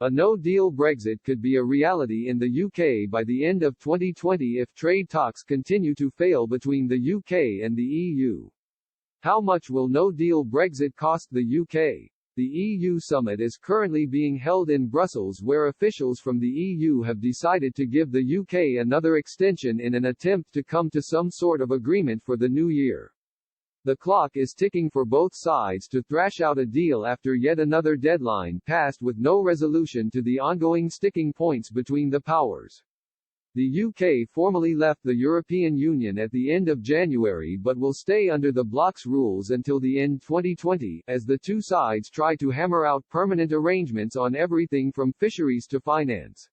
A no-deal Brexit could be a reality in the UK by the end of 2020 if trade talks continue to fail between the UK and the EU. How much will no-deal Brexit cost the UK? The EU summit is currently being held in Brussels, where officials from the EU have decided to give the UK another extension in an attempt to come to some sort of agreement for the new year. The clock is ticking for both sides to thrash out a deal after yet another deadline passed with no resolution to the ongoing sticking points between the powers. The UK formally left the European Union at the end of January but will stay under the bloc's rules until the end 2020, as the two sides try to hammer out permanent arrangements on everything from fisheries to finance.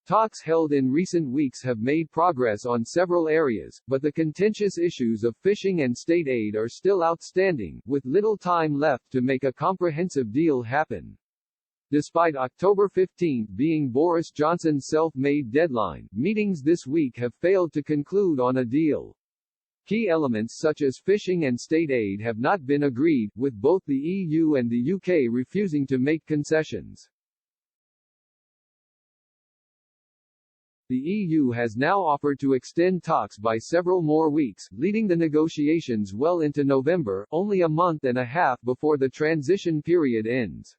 Talks held in recent weeks have made progress on several areas, but the contentious issues of fishing and state aid are still outstanding, with little time left to make a comprehensive deal happen. Despite October 15 being Boris Johnson's self-made deadline, meetings this week have failed to conclude on a deal. Key elements such as fishing and state aid have not been agreed, with both the EU and the UK refusing to make concessions. The EU has now offered to extend talks by several more weeks, leading the negotiations well into November, only a month and a half before the transition period ends.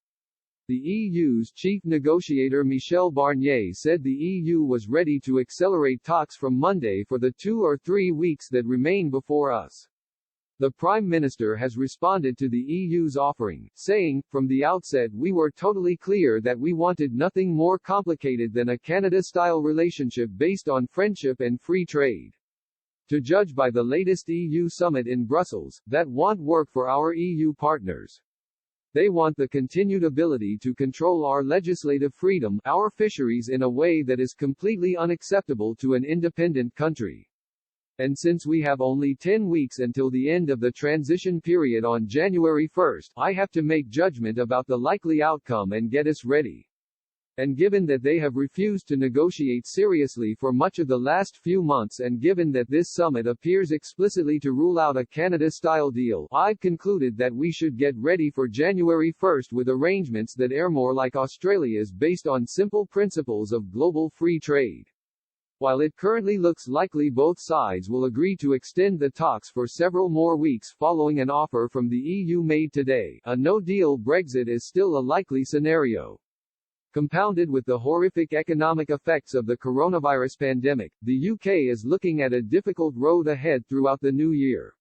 The EU's chief negotiator Michel Barnier said the EU was ready to accelerate talks from Monday for the 2 or 3 weeks that remain before us. The Prime Minister has responded to the EU's offering, saying, "From the outset we were totally clear that we wanted nothing more complicated than a Canada-style relationship based on friendship and free trade. To judge by the latest EU summit in Brussels, that won't work for our EU partners. They want the continued ability to control our legislative freedom, our fisheries in a way that is completely unacceptable to an independent country. And since we have only 10 weeks until the end of the transition period on January 1, I have to make judgment about the likely outcome and get us ready." And given that they have refused to negotiate seriously for much of the last few months, and given that this summit appears explicitly to rule out a Canada-style deal, I've concluded that we should get ready for January 1 with arrangements that are more like Australia's, based on simple principles of global free trade. While it currently looks likely both sides will agree to extend the talks for several more weeks following an offer from the EU made today, a no-deal Brexit is still a likely scenario. Compounded with the horrific economic effects of the coronavirus pandemic, the UK is looking at a difficult road ahead throughout the new year.